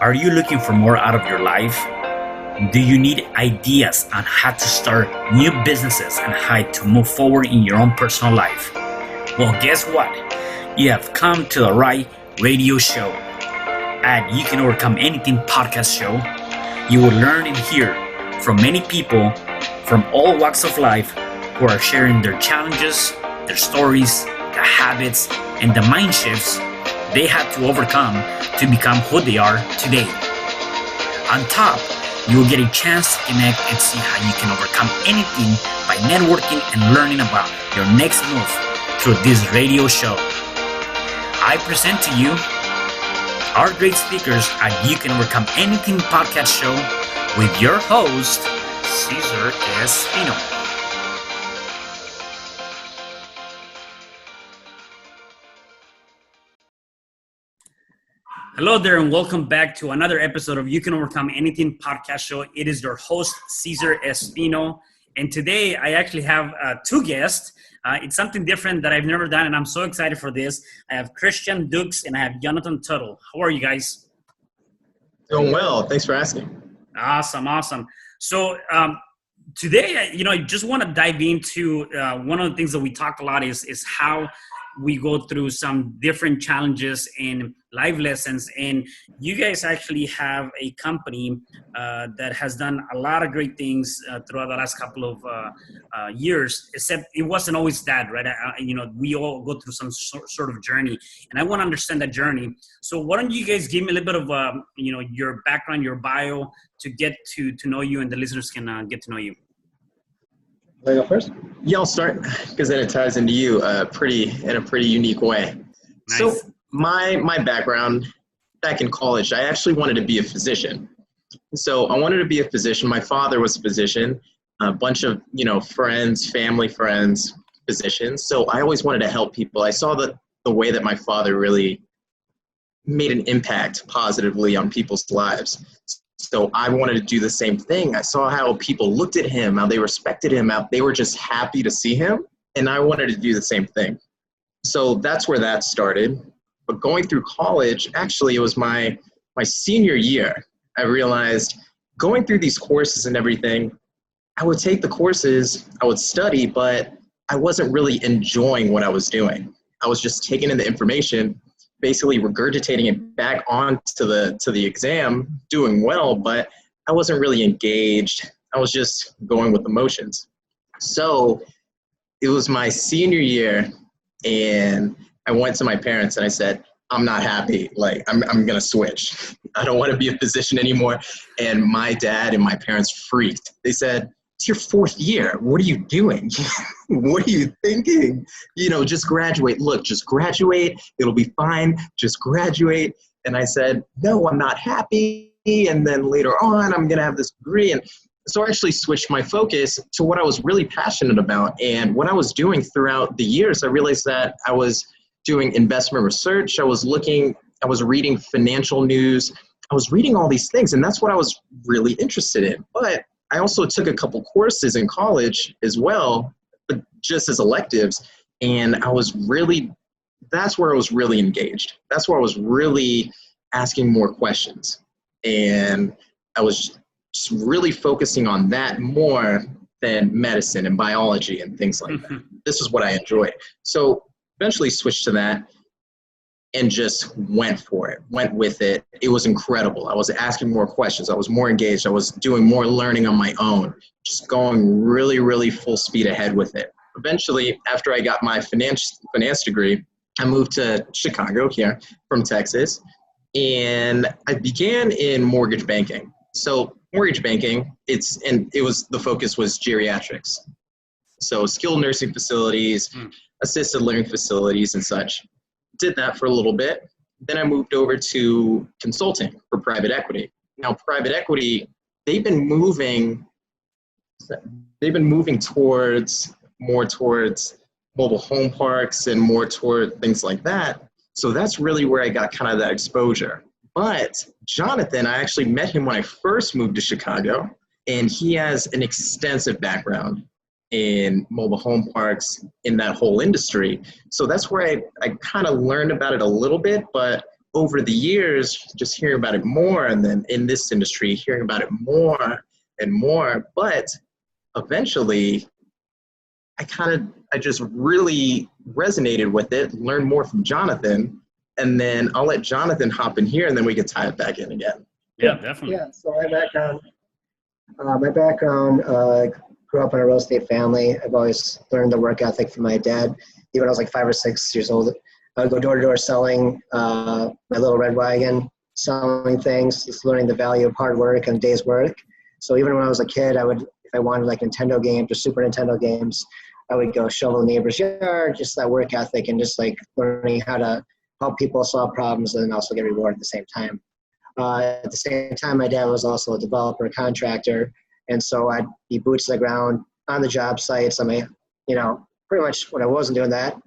Are you looking for more out of your life? Do you need ideas on how to start new businesses and how to move forward in your own personal life? Well, guess what? You have come to the right radio show. At You Can Overcome Anything podcast show, you will learn and hear from many people from all walks of life who are sharing their challenges, their stories, the habits, and the mind shifts they had to overcome to become who they are today. On top, you will get a chance to connect and see how you can overcome anything by networking and learning about your next move through this radio show. I present to you our great speakers at You Can Overcome Anything podcast show with your host, Cesar Espino. Hello there and welcome back to another episode of You Can Overcome Anything podcast show. It is your host, Cesar Espino. And today I actually have two guests. It's something different that I've never done and I'm so excited for this. I have Christian Dukes and I have Jonathan Tuttle. How are you guys? Doing well. Thanks for asking. Awesome. So today, I just want to dive into one of the things that we talk a lot is how we go through some different challenges and life lessons. And you guys actually have a company that has done a lot of great things throughout the last couple of years, except it wasn't always that, right? We all go through some sort of journey, and I want to understand that journey. So why don't you guys give me a little bit of, your background, your bio, to get to know you, and the listeners can get to know you. Can I go first? Yeah, I'll start because then it ties into you in a pretty unique way. Nice. So my background back in college, I actually wanted to be a physician. So I wanted to be a physician. My father was a physician, a bunch of, family friends, physicians. So I always wanted to help people. I saw the way that my father really made an impact positively on people's lives. So I wanted to do the same thing. I saw how people looked at him, how they respected him, how they were just happy to see him. And I wanted to do the same thing. So that's where that started. But going through college, actually, it was my senior year. I realized going through these courses and everything, I would take the courses, I would study, but I wasn't really enjoying what I was doing. I was just taking in the information, basically regurgitating it back onto the exam, doing well, but I wasn't really engaged. I was just going with the motions. So it was my senior year, and I went to my parents and I said, I'm not happy. Like, I'm going to switch. I don't want to be a physician anymore. And my dad and my parents freaked. They said, it's your fourth year. What are you doing? What are you thinking? Just graduate. Look, just graduate. It'll be fine. Just graduate. And I said, no, I'm not happy. And then later on, I'm going to have this degree. And so I actually switched my focus to what I was really passionate about. And what I was doing throughout the years, I realized that I was doing investment research. I was reading financial news. I was reading all these things. And that's what I was really interested in. But I also took a couple courses in college as well, but just as electives. And that's where I was really engaged. That's where I was really asking more questions. And I was just really focusing on that more than medicine and biology and things like that. This is what I enjoyed. So eventually switched to that and just went with it. It was incredible. I was asking more questions. I was more engaged. I was doing more learning on my own, just going really, really full speed ahead with it. Eventually, after I got my finance degree, I moved to Chicago here from Texas, and I began in mortgage banking. So mortgage banking, the focus was geriatrics. So skilled nursing facilities, assisted living facilities and such. Did that for a little bit. Then I moved over to consulting for private equity. Now, private equity, they've been moving towards mobile home parks and more toward things like that. So that's really where I got kind of that exposure. But Jonathan, I actually met him when I first moved to Chicago, and he has an extensive background in mobile home parks in that whole industry. So that's where I kind of learned about it a little bit, but over the years, just hearing about it more, and then in this industry, hearing about it more and more. But eventually, I just really resonated with it, learned more from Jonathan, and then I'll let Jonathan hop in here, and then we can tie it back in again. Yeah, definitely. Yeah, so my background, grew up in a real estate family. I've always learned the work ethic from my dad. Even when I was like 5 or 6 years old, I would go door to door selling my little red wagon, selling things, just learning the value of hard work and day's work. So even when I was a kid, if I wanted like Nintendo games or Super Nintendo games, I would go shovel the neighbor's yard, just that work ethic and just like learning how to help people solve problems and also get rewarded at the same time. At the same time, my dad was also a developer, contractor, and so I'd be boots to the ground on the job sites. Pretty much when I wasn't doing that,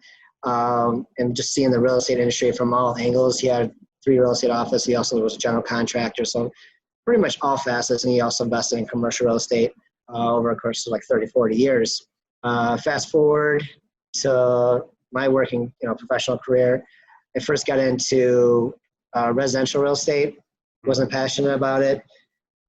and just seeing the real estate industry from all angles. He had 3 real estate offices. He also was a general contractor, so pretty much all facets, and he also invested in commercial real estate over a course of like 30, 40 years. Fast forward to my working, professional career. I first got into residential real estate. Wasn't passionate about it.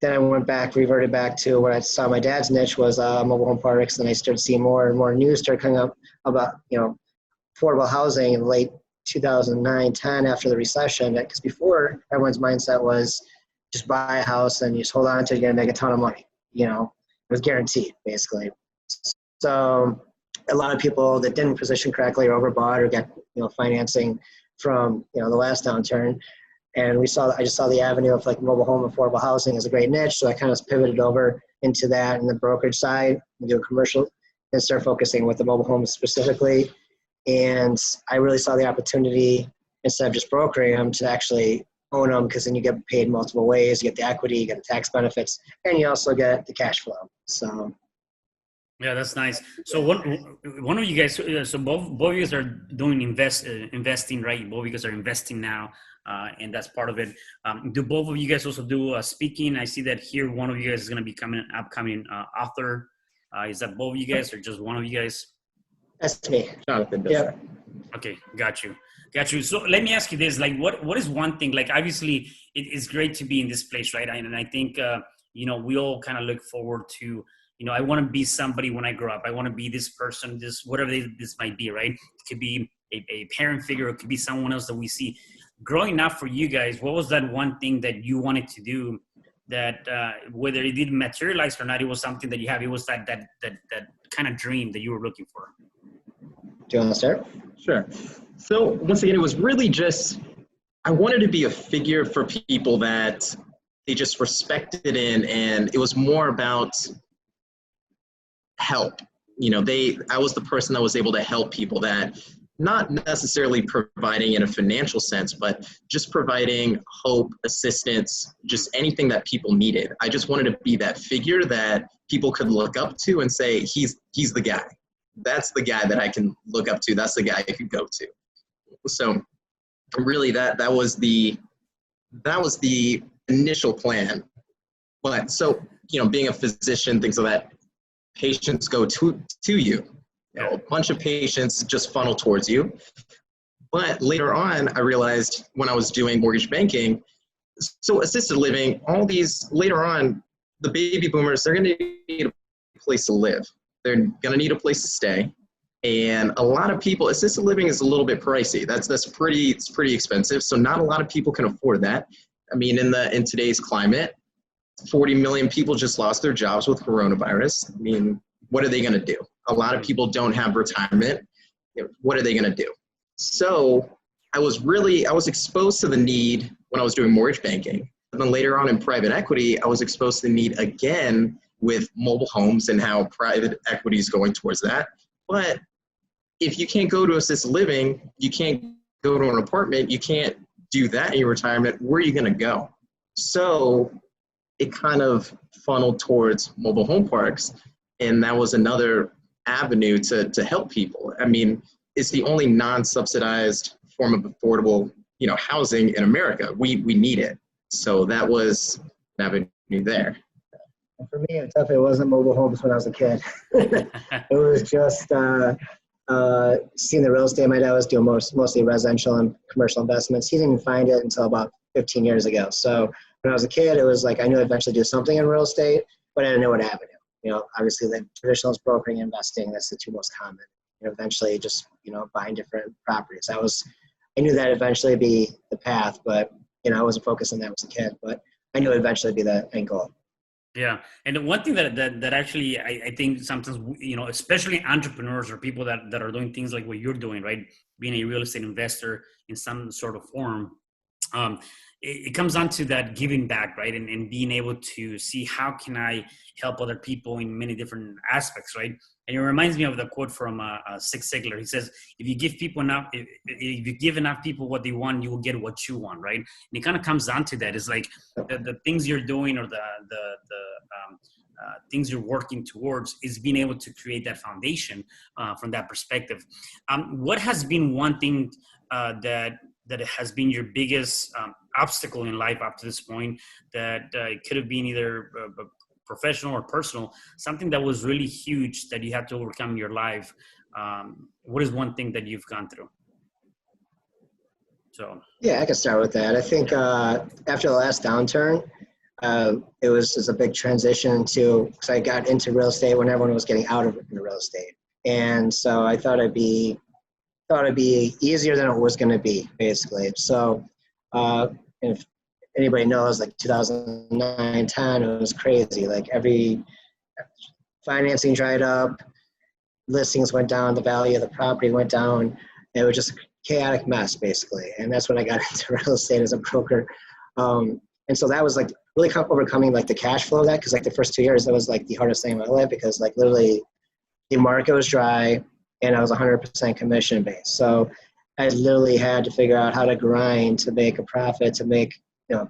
Then I reverted back to what I saw my dad's niche was mobile home parks. Then I started seeing more and more news start coming up about, affordable housing in late 2009, 10 after the recession. Because before, everyone's mindset was just buy a house and you just hold on to it, you're going to make a ton of money. It was guaranteed, basically. So a lot of people that didn't position correctly or overbought or got, financing from, the last downturn. And I just saw the avenue of like mobile home affordable housing as a great niche. So I kind of pivoted over into that in the brokerage side and do a commercial and start focusing with the mobile homes specifically. And I really saw the opportunity instead of just brokering them to actually own them, because then you get paid multiple ways. You get the equity, you get the tax benefits, and you also get the cash flow. So. Yeah, that's nice. So one of you guys, so both of you guys are doing investing, right? Both of you guys are investing now, and that's part of it. Do both of you guys also do speaking? I see that here one of you guys is going to be an upcoming author. Is that both of you guys or just one of you guys? That's me. Jonathan does that. Okay, got you. So let me ask you this: like, what is one thing? Like, obviously, it's great to be in this place, right? And I think we all kind of look forward to. I want to be somebody when I grow up. I want to be this person, this whatever this might be, right? It could be a parent figure. It could be someone else that we see. Growing up for you guys, what was that one thing that you wanted to do that whether it didn't materialize or not, it was something that you have. It was that kind of dream that you were looking for. Do you want to start? Sure. So once again, it was really just, I wanted to be a figure for people that they just respected and it was more about help. I was the person that was able to help people, that not necessarily providing in a financial sense, but just providing hope, assistance, just anything that people needed. I just wanted to be that figure that people could look up to and say, he's the guy. That's the guy that I can look up to. That's the guy I could go to. So really that was the initial plan. But so, being a physician, things like that, patients go to you. A bunch of patients just funnel towards you. But later on, I realized when I was doing mortgage banking, so assisted living, all these, later on, the baby boomers, they're going to need a place to live. They're going to need a place to stay. And a lot of people, assisted living is a little bit pricey. It's pretty expensive. So not a lot of people can afford that. I mean, in today's climate, 40 million people just lost their jobs with coronavirus. I mean, what are they going to do? A lot of people don't have retirement. What are they going to do? So I was exposed to the need when I was doing mortgage banking. And then later on in private equity, I was exposed to the need again with mobile homes and how private equity is going towards that. But if you can't go to assisted living, you can't go to an apartment, you can't do that in your retirement, where are you going to go? So it kind of funneled towards mobile home parks. And that was another avenue to help people. I mean, it's the only non-subsidized form of affordable, housing in America. We need it. So that was an avenue there. For me, it definitely wasn't mobile homes when I was a kid. It was just seeing the real estate. My dad was doing mostly residential and commercial investments. He didn't find it until about 15 years ago. So when I was a kid, it was like I knew I'd eventually do something in real estate, but I didn't know what avenue. Obviously the traditional is brokering and investing. That's the two most common. Eventually just, buying different properties. I knew that eventually be the path, but, I wasn't focused on that as a kid, but I knew it would eventually be the end goal. Yeah. And the one thing that actually, I think sometimes, especially entrepreneurs or people that are doing things like what you're doing, right? Being a real estate investor in some sort of form, it comes down to that giving back, right? And being able to see how can I help other people in many different aspects, right? And it reminds me of the quote from Zig Ziglar. He says, if you give people enough, if you give enough people what they want, you will get what you want, right? And it kind of comes down to that. It's like the things you're doing or the things you're working towards is being able to create that foundation from that perspective. What has been one thing that has been your biggest obstacle in life up to this point that it could have been either professional or personal, something that was really huge that you had to overcome in your life? What is one thing that you've gone through? So yeah, I can start with that. I think after the last downturn, it was just a big transition because I got into real estate when everyone was getting out of real estate. And so I thought it'd be easier than it was going to be, basically. So if anybody knows, like 2009, 10, it was crazy. Like every financing dried up, listings went down, the value of the property went down. It was just a chaotic mess, basically. And that's when I got into real estate as a broker. And so that was like really overcoming like the cash flow of that, because like the first 2 years, that was like the hardest thing in my life, because like literally the market was dry and I was 100% commission based. So I literally had to figure out how to grind to make a profit, to make,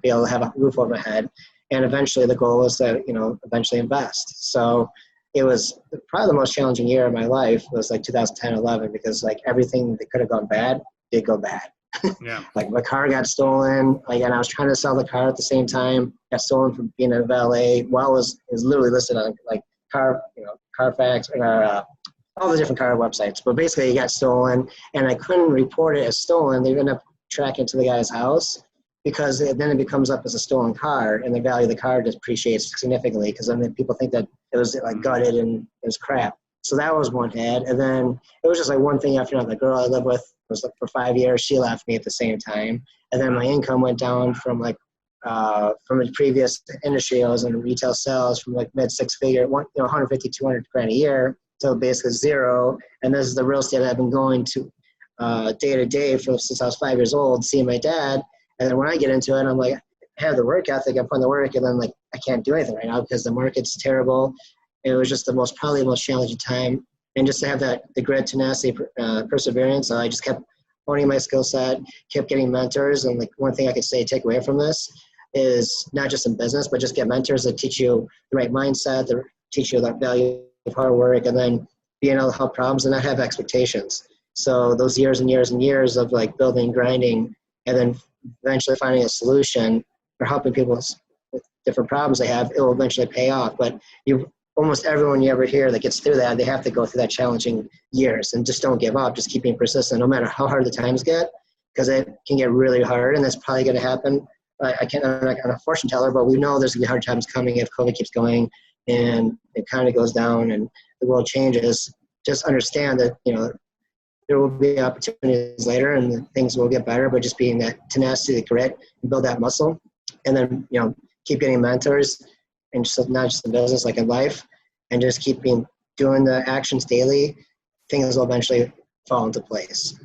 be able to have a roof over my head. And eventually the goal was to, eventually invest. So it was probably the most challenging year of my life was like 2010, 11, because like everything that could have gone bad did go bad. yeah. Like my car got stolen, and I was trying to sell the car at the same time. Got stolen from being a valet while it was literally listed on like Carfax or all the different car websites. But basically it got stolen, and I couldn't report it as stolen. They ended up tracking to the guy's house, because then it becomes up as a stolen car, and the value of the car depreciates significantly, because then people think that it was like gutted and it was crap. So that was one hit. And then it was just like one thing after another. The girl I lived with was like for 5 years. She left me at the same time. And then my income went down from like, from the previous industry. I was in retail sales from like mid six figure, 150, 200 grand a year, to basically zero. And this is the real estate I've been going to day to day since I was 5 years old, seeing my dad. And then when I get into it, I'm like, I have the work ethic, I put in the work, and then like I can't do anything right now because the market's terrible. It was just probably the most challenging time. And just to have the grit, tenacity, perseverance, I just kept honing my skill set, kept getting mentors. And like one thing I could say, take away from this is not just in business, but just get mentors that teach you the right mindset, that teach you the value of hard work, and then being able to help problems and not have expectations. So those years and years and years of like building, grinding, and then eventually finding a solution or helping people with different problems they have, it will eventually pay off. But almost everyone you ever hear that gets through that, they have to go through that challenging years, and just don't give up. Just keep being persistent, no matter how hard the times get, because it can get really hard, and that's probably going to happen. I'm not a fortune teller, but we know there's going to be hard times coming if COVID keeps going and it kind of goes down and the world changes. Just understand that, there will be opportunities later and things will get better, but just being that tenacity, the grit, and build that muscle. And then, keep getting mentors, and just not just in business, like in life, and just keep doing the actions daily. Things will eventually fall into place.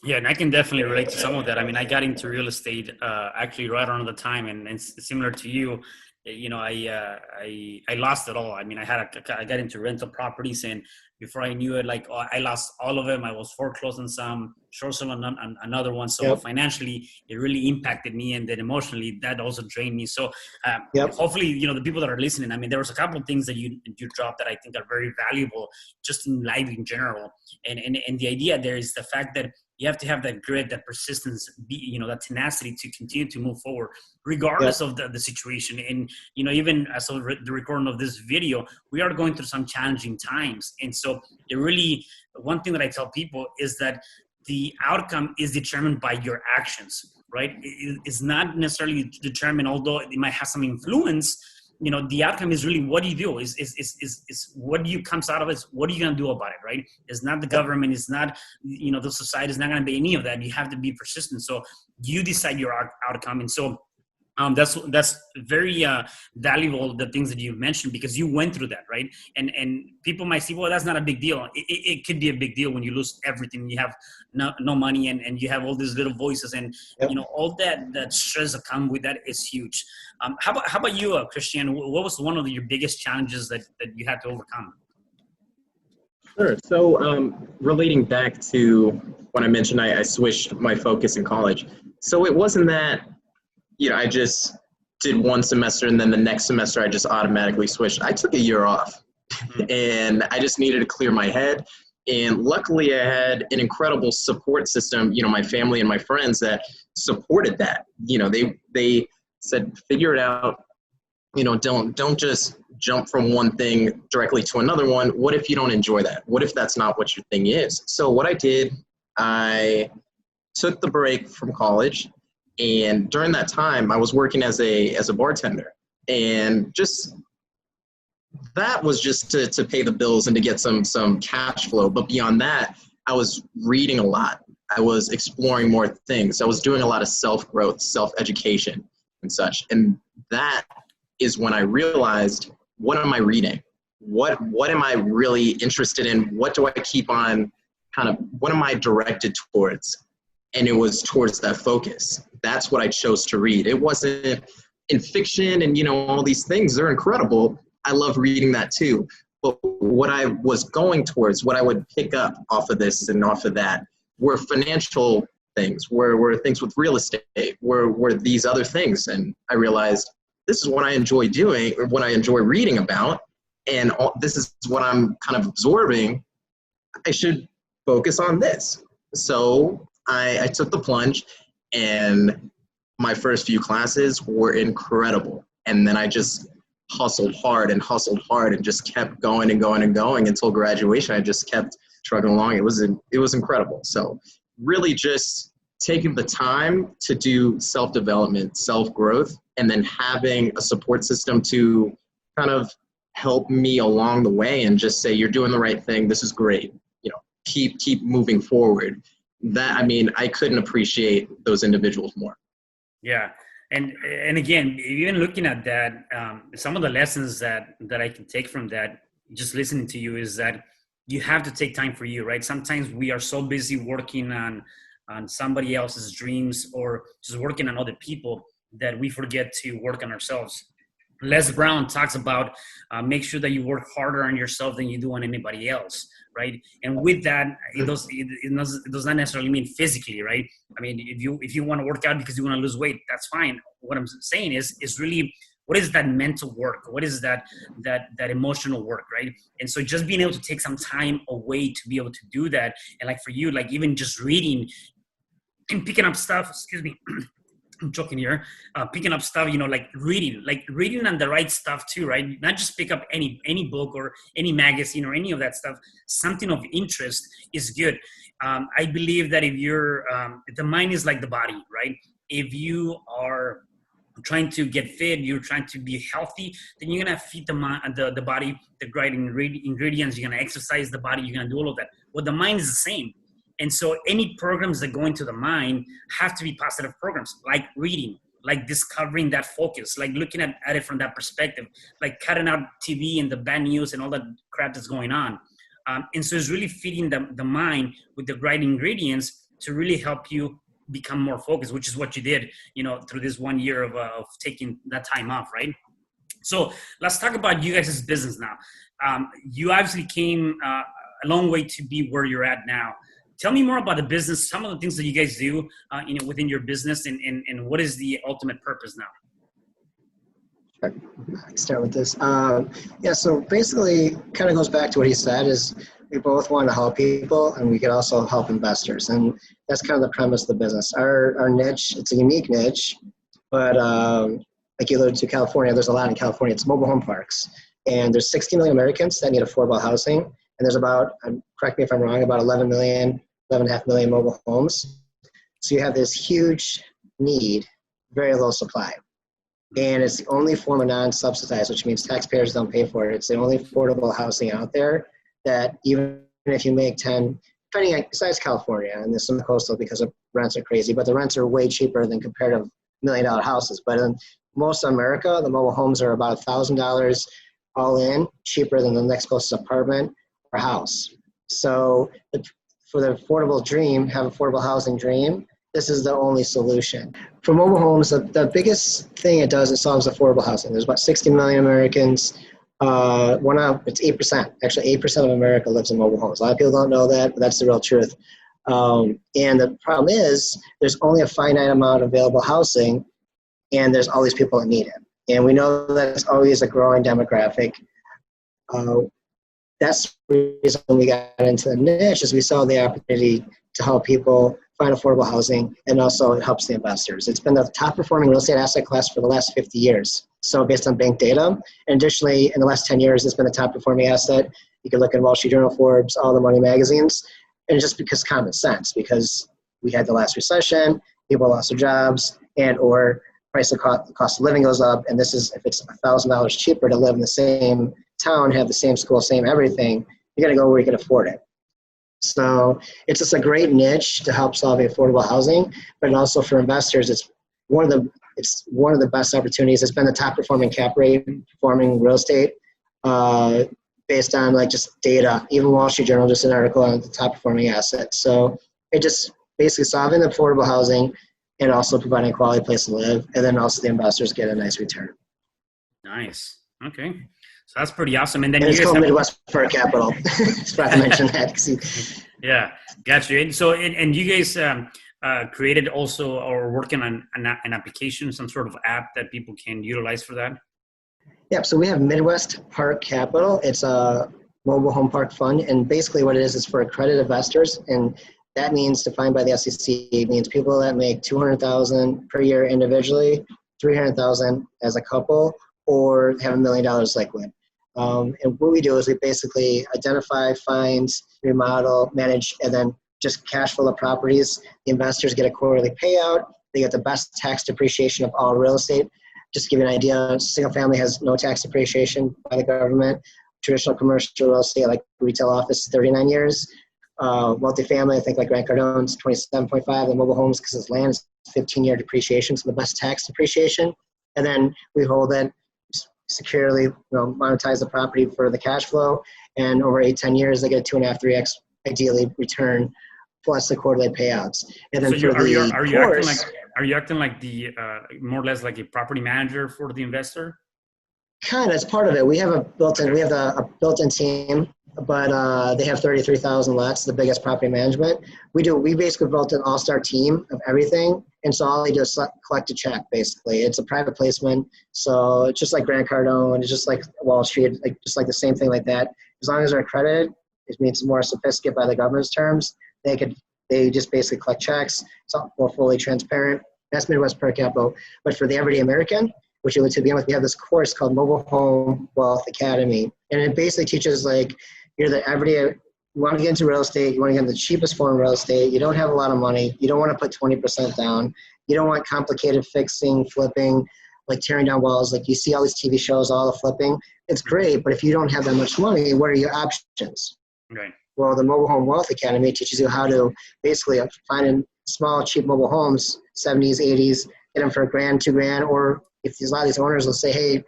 Yeah, and I can definitely relate to some of that. I mean, I got into real estate actually right around the time, and similar to you, I lost it all. I mean, I got into rental properties, and before I knew it, I lost all of them. I was foreclosed on some, short sold on another one. So financially, it really impacted me, and then emotionally, that also drained me. So hopefully, the people that are listening, I mean, there was a couple of things that you dropped that I think are very valuable just in life in general. And the idea there is the fact that you have to have that grit, that persistence, that tenacity to continue to move forward, regardless of the situation. And, even as of the recording of this video, we are going through some challenging times. And so it really, one thing that I tell people is that the outcome is determined by your actions, right? It's not necessarily determined, although it might have some influence. The outcome is really what do you do, is what you comes out of it, what are you going to do about it, right? It's not the government, it's not, the society is not going to be any of that. You have to be persistent. So you decide your outcome. And so that's very valuable, the things that you mentioned, because you went through that, right? And people might say, well, that's not a big deal. It could be a big deal when you lose everything. You have no money, and you have all these little voices, and all that stress that come with that is huge. How about you, Christian? What was one of your biggest challenges that you had to overcome? Sure. So relating back to when I mentioned I switched my focus in college. So it wasn't that, I just did one semester and then the next semester I just automatically switched. I took a year off and I just needed to clear my head. And luckily I had an incredible support system, my family and my friends that supported that. They said, figure it out. Don't just jump from one thing directly to another one. What if you don't enjoy that? What if that's not what your thing is? So what I did, I took the break from college. And during that time, I was working as a bartender, and just that was just to pay the bills and to get some cash flow. But beyond that, I was reading a lot. I was exploring more things. I was doing a lot of self-growth, self-education, and such. And that is when I realized, what am I reading? What am I really interested in? What do I keep on what am I directed towards? And it was towards that focus. That's what I chose to read. It wasn't in fiction and, all these things. They're incredible. I love reading that too. But what I was going towards, what I would pick up off of this and off of that, were financial things, were things with real estate, were these other things. And I realized this is what I enjoy doing, or what I enjoy reading about. And this is what I'm kind of absorbing. I should focus on this. So I took the plunge, and my first few classes were incredible. And then I just hustled hard and just kept going and going and going until graduation. I just kept trucking along. It was incredible. So really just taking the time to do self-development, self-growth, and then having a support system to kind of help me along the way and just say, you're doing the right thing. This is great. Keep moving forward. I couldn't appreciate those individuals more. Yeah. And again, even looking at that, some of the lessons that I can take from that, just listening to you, is that you have to take time for you, right? Sometimes we are so busy working on somebody else's dreams or just working on other people that we forget to work on ourselves. Les Brown talks about make sure that you work harder on yourself than you do on anybody else, right? And with that, it does not necessarily mean physically, right? I mean, if you want to work out because you want to lose weight, that's fine. What I'm saying is really, what is that mental work? What is that emotional work, right? And so just being able to take some time away to be able to do that, and like for you, like even just reading and picking up stuff, excuse me, I'm joking here, picking up stuff, like reading on the right stuff too, right? Not just pick up any book or any magazine or any of that stuff. Something of interest is good. I believe that if the mind is like the body, right? If you are trying to get fit, you're trying to be healthy, then you're going to feed the body the right ingredients. You're going to exercise the body. You're going to do all of that. Well, the mind is the same. And so any programs that go into the mind have to be positive programs, like reading, like discovering that focus, like looking at it from that perspective, like cutting out TV and the bad news and all that crap that's going on. And so it's really feeding the mind with the right ingredients to really help you become more focused, which is what you did, through this 1 year of taking that time off, right? So let's talk about you guys' business now. You obviously came a long way to be where you're at now. Tell me more about the business, some of the things that you guys do, within your business, and what is the ultimate purpose now? Sure. I can start with this. So basically, kind of goes back to what he said, is we both want to help people, and we could also help investors. And that's kind of the premise of the business. Our niche, it's a unique niche, but like you alluded to California, there's a lot in California. It's mobile home parks. And there's 60 million Americans that need affordable housing. And there's about, correct me if I'm wrong, about 11.5 million mobile homes. So you have this huge need, very low supply. And it's the only form of non-subsidized, which means taxpayers don't pay for it. It's the only affordable housing out there that even if you make 10, depending on, besides California, and there's some coastal because the rents are crazy, but the rents are way cheaper than comparative $1 million houses. But in most of America, the mobile homes are about $1,000 all in, cheaper than the next closest apartment or house. So for the affordable dream, have affordable housing dream, this is the only solution. For mobile homes, the biggest thing it does, it solves affordable housing. There's about 60 million Americans. It's 8%. Actually, 8% of America lives in mobile homes. A lot of people don't know that, but that's the real truth. And the problem is there's only a finite amount of available housing, and there's all these people that need it. And we know that it's always a growing demographic. That's the reason we got into the niche, is we saw the opportunity to help people find affordable housing, and also it helps the investors. It's been the top performing real estate asset class for the last 50 years. So based on bank data, and additionally in the last 10 years, it's been the top performing asset. You can look at Wall Street Journal, Forbes, all the money magazines, and just because common sense, because we had the last recession, people lost their jobs, and or cost of living goes up, and this is, if it's $1,000 cheaper to live in the same town, have the same school, same everything, you gotta go where you can afford it. So it's just a great niche to help solve affordable housing, but also for investors, it's one of the best opportunities. It's been the top performing cap rate performing real estate based on like just data. Even Wall Street Journal just an article on the top performing assets. So it just basically solving the affordable housing and also providing a quality place to live, and then also the investors get a nice return. Nice. Okay. So that's pretty awesome. And then it's called Midwest per Capital. Just forgot to mention that. Yeah, got you. And so, and you guys created also, or working on an application, some sort of app that people can utilize for that? Yeah, so we have Midwest Park Capital. It's a mobile home park fund, and basically what it is for accredited investors, and that means, defined by the SEC, it means people that make $200,000 per year individually, $300,000 as a couple, or have $1 million liquid. And what we do is we basically identify, find, remodel, manage, and then just cash flow the properties. The investors get a quarterly payout. They get the best tax depreciation of all real estate. Just to give you an idea, single family has no tax depreciation by the government. Traditional commercial real estate, like retail office, 39 years. Multifamily, I think like Grant Cardone's 27.5. The mobile homes, because it's land, is 15-year depreciation, so the best tax depreciation. And then we hold it securely, monetize the property for the cash flow, and over 8-10 years they get a 2.5, 3x ideally return, plus the quarterly payouts. And then so are you acting like the more or less like a property manager for the investor? Kind of, as part of it. We have a built-in team, but they have 33,000 lots, the biggest property management. We basically built an all-star team of everything, and so all they do is collect a check, basically. It's a private placement, so it's just like Grant Cardone, it's just like Wall Street, just like the same thing like that. As long as they're accredited, it means more sophisticated by the government's terms. They just basically collect checks. It's all more fully transparent. That's Midwest Per Capital. But for the everyday American, which you would to begin with, we have this course called Mobile Home Wealth Academy. And it basically teaches, like, you're the everyday, you want to get into real estate, you want to get into the cheapest form of real estate, you don't have a lot of money, you don't want to put 20% down, you don't want complicated fixing, flipping, like tearing down walls, like you see all these TV shows, all the flipping. It's great, but if you don't have that much money, what are your options? Right. Well, the Mobile Home Wealth Academy teaches you how to basically find small, cheap mobile homes, 70s, 80s, get them for $1,000, $2,000, or if a lot of these owners will say, hey, you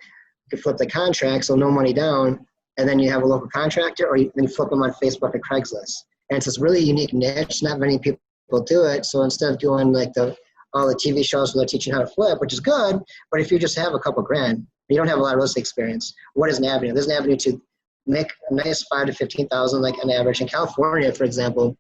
can flip the contract, so no money down, and then you have a local contractor, or then you flip them on Facebook or Craigslist. And it's this really unique niche. Not many people do it. So instead of doing like all the TV shows where they're teaching how to flip, which is good, but if you just have a couple grand, you don't have a lot of real estate experience, what is an avenue? There's an avenue to make a nice $5,000 to $15,000, like an average. In California, for example,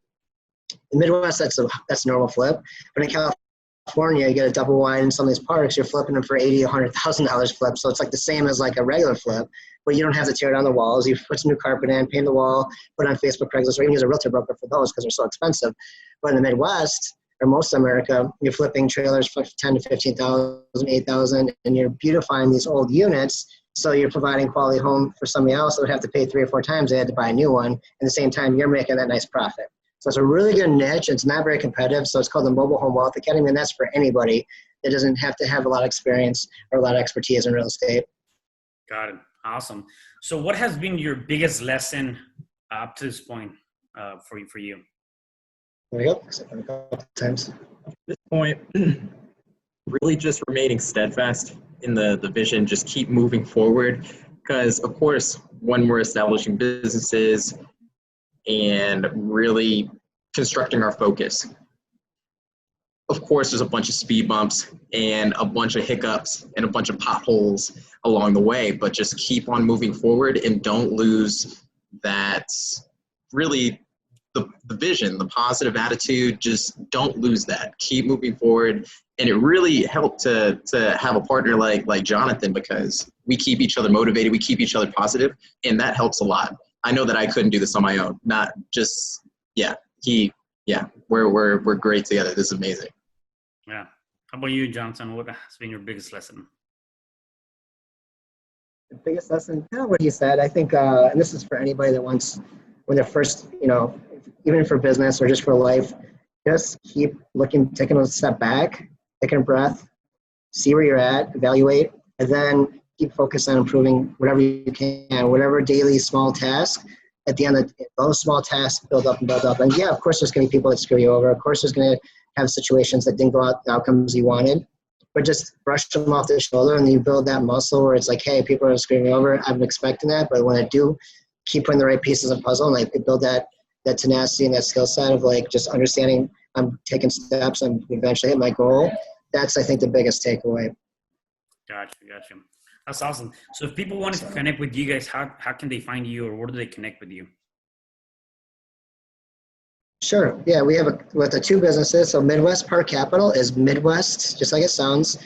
in the Midwest, that's a normal flip. But in California, you get a double wide in some of these parks, you're flipping them for $80,000, $100,000 flip. So it's like the same as like a regular flip. but you don't have to tear down the walls. You put some new carpet in, paint the wall, put it on Facebook, Craigslist, or even use a realtor broker for those because they're so expensive. But in the Midwest, or most of America, you're flipping trailers for 10 to 15,000, 8,000, and you're beautifying these old units. So you're providing quality home for somebody else that would have to pay 3 or 4 times they had to buy a new one. At the same time, you're making that nice profit. So it's a really good niche. It's not very competitive. So it's called the Mobile Home Wealth Academy, and that's for anybody that doesn't have to have a lot of experience or a lot of expertise in real estate. Got it. Awesome. So what has been your biggest lesson up to this point for you? There we go. Except for a couple times. At this point, really just remaining steadfast in the vision, just keep moving forward. Because, of course, when we're establishing businesses and really constructing our focus, of course, there's a bunch of speed bumps and a bunch of hiccups and a bunch of potholes along the way, but just keep on moving forward and don't lose that really the vision, the positive attitude. Just don't lose that. Keep moving forward. And it really helped to have a partner like Jonathan, because we keep each other motivated, we keep each other positive, and that helps a lot. I know that I couldn't do this on my own. Not just, we're great together. This is amazing. Yeah. How about you, Jonathan? What has been your biggest lesson? The biggest lesson, kind of what he said, I think, and this is for anybody that wants, when they're first, even for business or just for life, just keep looking, taking a step back, taking a breath, see where you're at, evaluate, and then keep focused on improving whatever you can, whatever daily small task. At the end of those small tasks build up and build up. And yeah, of course, there's going to be people that screw you over. Of course, there's going to have situations that didn't go out the outcomes you wanted, but just brush them off the shoulder, and you build that muscle where it's like, hey, people are screwing me over. I'm expecting that, but when I do, keep putting the right pieces of the puzzle, and like build that tenacity and that skill set of like just understanding I'm taking steps, I'm eventually hit my goal. That's, I think, the biggest takeaway. Gotcha. That's awesome. So if people wanted to connect with you guys, how can they find you, or where do they connect with you? Sure. Yeah, we have with the 2 businesses. So Midwest Park Capital is Midwest, just like it sounds,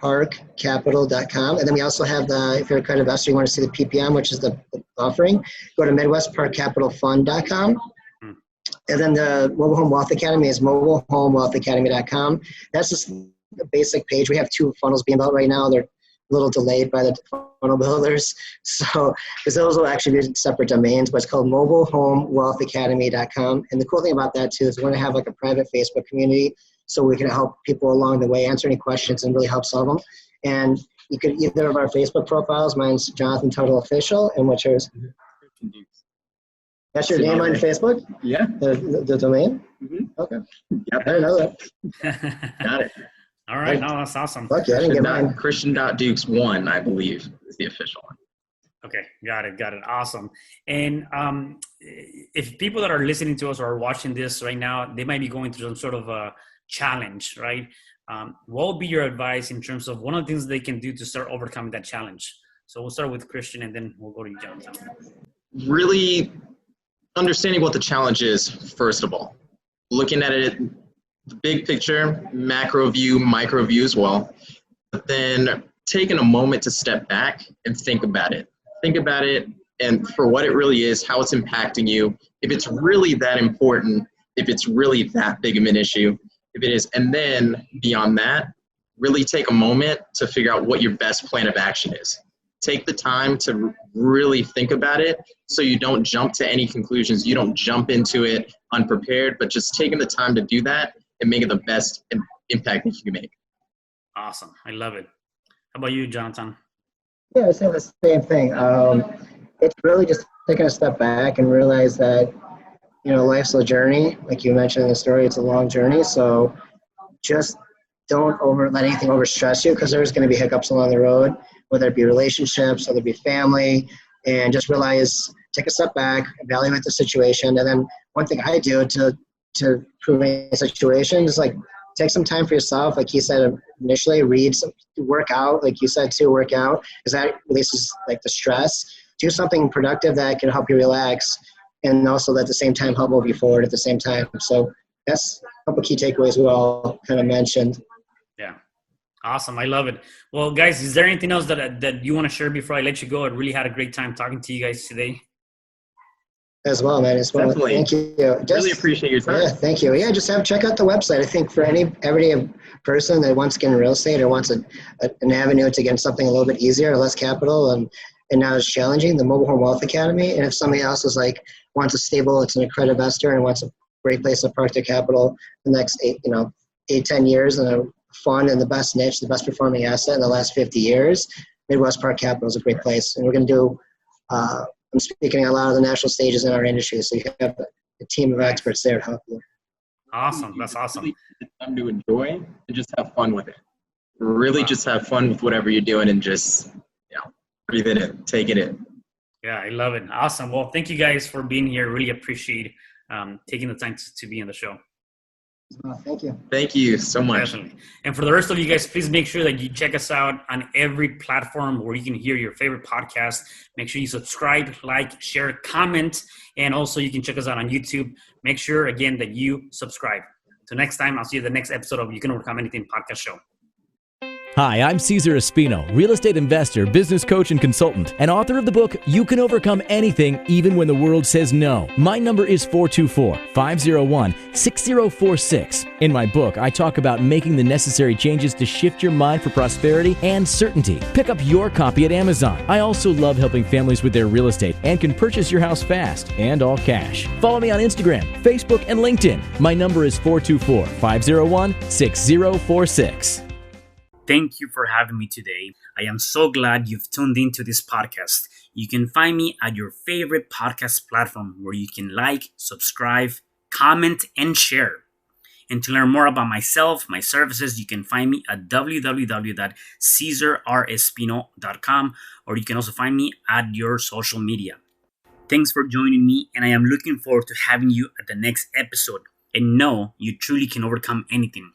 parkcapital.com. And then we also have if you're a credit investor, you want to see the PPM, which is the offering, go to midwestparkcapitalfund.com. And then the Mobile Home Wealth Academy is mobilehomewealthacademy.com. That's just the basic page. We have 2 funnels being built right now. They're a little delayed by the funnel builders. So, because those will actually be separate domains, but it's called mobilehomewealthacademy.com. And the cool thing about that too is we're going to have like a private Facebook community so we can help people along the way, answer any questions and really help solve them. And you could either of our Facebook profiles, mine's Jonathan Tuttle Official, and what's yours? That's your name on Facebook? Yeah. The domain? Mm-hmm. Okay. Yep. I didn't know that. Got it. All right. No, that's awesome. Fuck yeah, I didn't get mine. Christian.Dukes1, I believe, is the official one. Okay. Got it. Awesome. And if people that are listening to us or are watching this right now, they might be going through some sort of a challenge, right? What would be your advice in terms of one of the things they can do to start overcoming that challenge? So we'll start with Christian, and then we'll go to you, Jonathan. Really understanding what the challenge is, first of all. Looking at it, the big picture, macro view, micro view as well. But then taking a moment to step back and think about it. Think about it and for what it really is, how it's impacting you, if it's really that important, if it's really that big of an issue, if it is. And then beyond that, really take a moment to figure out what your best plan of action is. Take the time to really think about it so you don't jump to any conclusions. You don't jump into it unprepared, but just taking the time to do that and make it the best impact that you can make. Awesome. I love it. How about you, Jonathan? Yeah, I say the same thing. It's really just taking a step back and realize that, life's a journey. Like you mentioned in the story, it's a long journey. So just don't let anything overstress you, because there's going to be hiccups along the road, whether it be relationships, whether it be family, and just realize, take a step back, evaluate the situation. And then one thing I do to improve any situation is like take some time for yourself. Like he said initially, work out, like you said too, work out, because that releases like the stress. Do something productive that can help you relax, and also at the same time help move you forward at the same time. So that's a couple key takeaways we all kind of mentioned. Yeah. Awesome. I love it. Well, guys, is there anything else that you want to share before I let you go? I really had a great time talking to you guys today. As well, man. As well. Definitely. Thank you. Really appreciate your time. Yeah, thank you. Yeah, just check out the website. I think for any everyday person that wants to get in real estate or wants an avenue to get something a little bit easier, less capital, and now it's challenging, the Mobile Home Wealth Academy. And if somebody else is like wants a stable, it's an accredited investor and wants a great place to park their capital the next 10 years and a fund in the best niche, the best performing asset in the last 50 years, Midwest Park Capital is a great place. And we're going to do I'm speaking at a lot of the national stages in our industry, so you have a team of experts there to help you. Awesome. That's awesome. It's time to enjoy and just have fun with it. Really just have fun with whatever you're doing and just, breathe it in, take it in. Yeah, I love it. Awesome. Well, thank you guys for being here. Really appreciate taking the time to be on the show. Thank you. Thank you so much. Definitely. And for the rest of you guys, please make sure that you check us out on every platform where you can hear your favorite podcast. Make sure you subscribe, like, share, comment, and also you can check us out on YouTube. Make sure, again, that you subscribe. Till next time, I'll see you in the next episode of You Can Overcome Anything podcast show. Hi, I'm Cesar Espino, real estate investor, business coach, and consultant, and author of the book, You Can Overcome Anything, Even When the World Says No. My number is 424-501-6046. In my book, I talk about making the necessary changes to shift your mind for prosperity and certainty. Pick up your copy at Amazon. I also love helping families with their real estate and can purchase your house fast and all cash. Follow me on Instagram, Facebook, and LinkedIn. My number is 424-501-6046. Thank you for having me today. I am so glad you've tuned into this podcast. You can find me at your favorite podcast platform where you can like, subscribe, comment, and share. And to learn more about myself, my services, you can find me at www.cesarrespino.com, or you can also find me at your social media. Thanks for joining me, and I am looking forward to having you at the next episode. And know you truly can overcome anything.